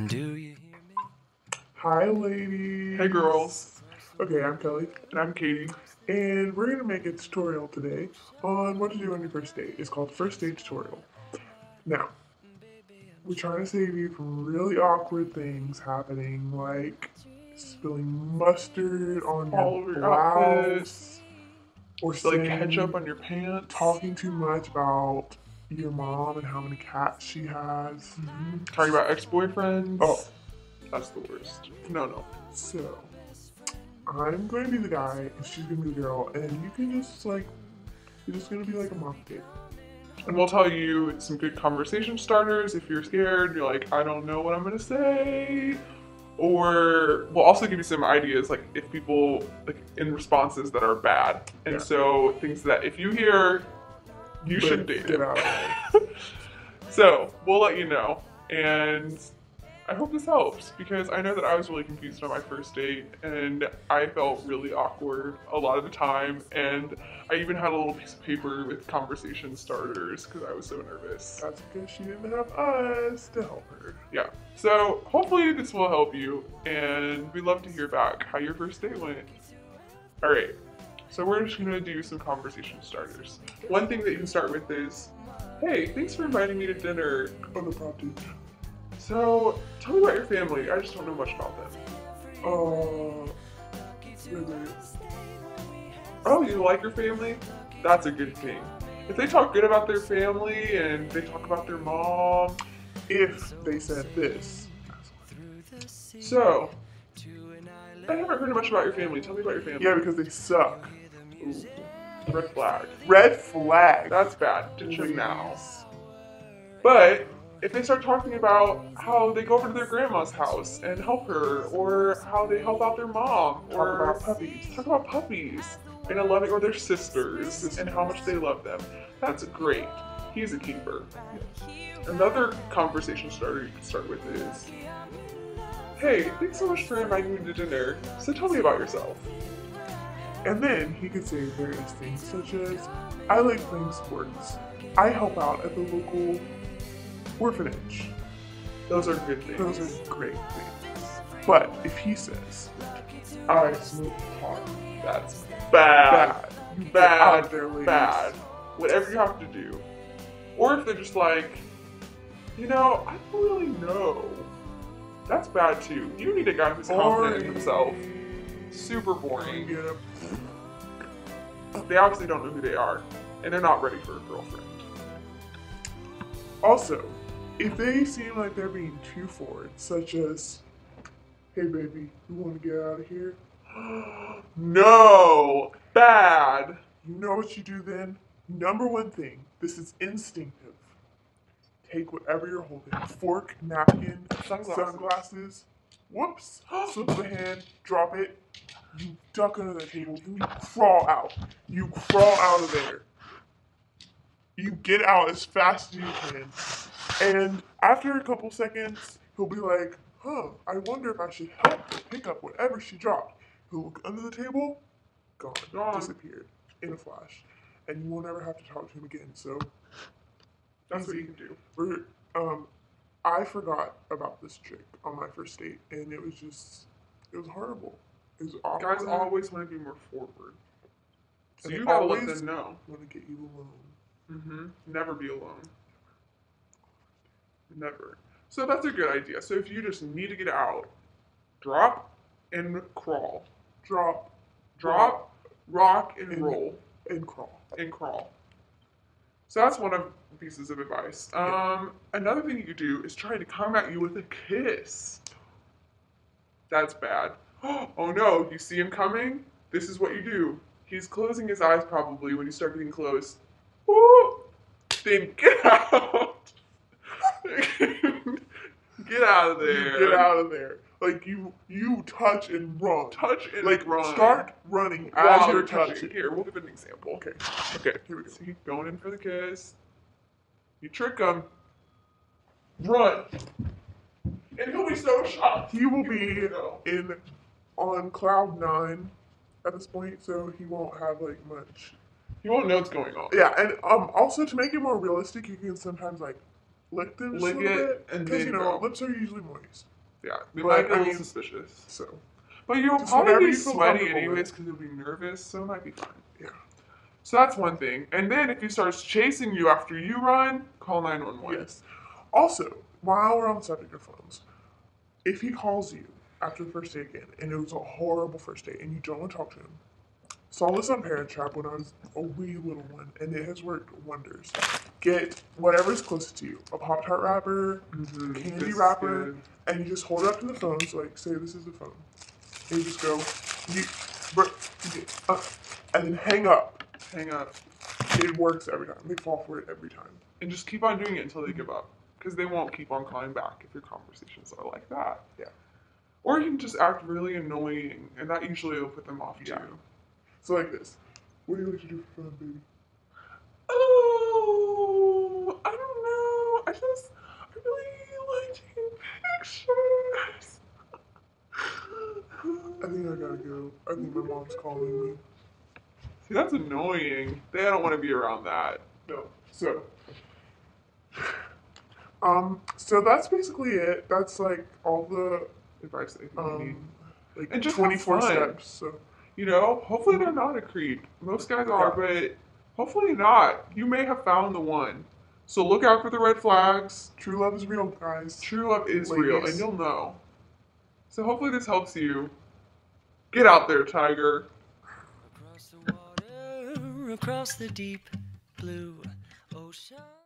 Do you hear me? Hi, ladies. Hey girls, Okay, I'm Kelly, and I'm Katie. and we're gonna make a tutorial today on what to do on your first date. It's called First Date Tutorial. Now, we're trying to save you from really awkward things happening, like spilling mustard on All your over your blouse, or Like saying, ketchup on your pants. talking too much about your mom and how many cats she has. Talking about ex-boyfriends. Oh. That's the worst. No. So, I'm going to be the guy, and she's going to be the girl, and you can just you're just going to be like a mock date. And we'll tell you some good conversation starters if you're scared, you're like, I don't know what I'm gonna say. Or we'll also give you some ideas, like if people, like in responses that are bad. And Yeah. so things that if you hear, you But shouldn't date get it. out of So we'll let you know. And I hope this helps because I know that I was really confused on my first date and I felt really awkward a lot of the time. And I even had a little piece of paper with conversation starters because I was so nervous. That's because she didn't have us to help her. Yeah. So hopefully this will help you and we'd love to hear back how your first date went. All right. So we're just gonna do some conversation starters. One thing that you can start with is, hey, thanks for inviting me to dinner. Oh, no problem. So, tell me about your family. I just don't know much about them. Really? Oh, you like your family? That's a good thing. If they talk good about their family and they talk about their mom, If they said this. so, I haven't heard much about your family. Tell me about your family. Yeah, because they suck. Ooh, red flag. Red flag. That's bad. Ditch them now. But if they start talking about how they go over to their grandma's house and help her, or how they help out their mom, Talk or about puppies. talk about puppies and a loving, or their sisters and how much they love them, that's great. He's a keeper. Another conversation starter you can start with is, hey, thanks so much for inviting me to dinner. So tell me about yourself. And then he could say various things such as, I like playing sports. I help out at the local orphanage. Those are good things. Those are great things. But if he says, I smoke pot, That's bad. you get out Bad. of there, ladies. Bad. Whatever you have to do. Or if they're just like, I don't really know. That's bad too. You need a guy who's confident in himself. Super boring. Get up. They obviously don't know who they are, and they're not ready for a girlfriend. Also, if they seem like they're being too forward, such as, hey baby, you want to get out of here? No! Bad! You know what you do then? Number one thing, this is instinctive. Take whatever you're holding, fork, napkin, sunglasses. Whoops, slip of the hand, drop it. You duck under the table, you crawl out. You crawl out of there. You get out as fast as you can. And after a couple seconds, he'll be like, I wonder if I should help her pick up whatever she dropped. He'll look under the table, gone, disappeared in a flash. And you won't ever have to talk to him again. So That's what you can do. I forgot about this trick on my first date, and it was horrible. It was awkward. Guys always want to be more forward. So And you they gotta let always them know. want to get you alone. Never be alone. Never. So that's a good idea. So if you just need to get out, drop and crawl. Drop, Rock and roll and crawl. and crawl. So that's one of the pieces of advice. Another thing you could do is try to come at you with a kiss. That's bad. Oh no, you see him coming? This is what you do. He's closing his eyes probably when you start getting close. Woo! Then get out. Get out of there. Get out of there. Like you touch and run. Touch and like run. Start running While as you're you're touching. Here, we'll give an example. Okay. Okay, Here we go. so he's going in for the kiss. You trick him. Run. And he'll be so shocked. He will be No. on cloud 9 at this point, so he won't have like much. He won't know what's going on. Yeah, and also to make it more realistic, you can sometimes like lick them just Lick a little it, bit. and Because, then you know, go. lips are usually moist. Yeah, they But, might get I a little mean- suspicious. So, But you'll just probably whatever be you feel sweaty comfortable anyways with. because you'll be nervous, so it might be fine. yeah. So that's one thing. And then if he starts chasing you after you run, call 911. Yes. Also, while we're on the subject of phones, if he calls you after the first day again, and it was a horrible first day, and you don't want to talk to him, saw this on Parent Trap when I was a wee little one, and it has worked wonders. Get whatever's closest to you, a Pop-Tart wrapper, Mm-hmm. candy wrapper, and you just hold it up to the phone, so like, say this is the phone. And you just go, you, and then hang up. Hang up. It works every time. They fall for it every time. And just keep on doing it until they give up. Because they won't keep on calling back if your conversations are like that. Yeah. Or you can just act really annoying, and that usually will put them off Yeah. too. So like this. What do you like to do for fun, baby? Oh, I don't know. I really like taking pictures. I think I gotta go. I think my mom's calling me. See, that's annoying. They don't want to be around that. No. So that's basically it. That's like all the Advice that you need. like And just have 24 fun. steps. So You know, hopefully they're not a creep. Most guys are, but hopefully not. You may have found the one. So look out for the red flags. true love is real, guys. True love is Ladies. real, and you'll know. So hopefully this helps you. Get out there, Tiger. Across the water, across the deep blue ocean.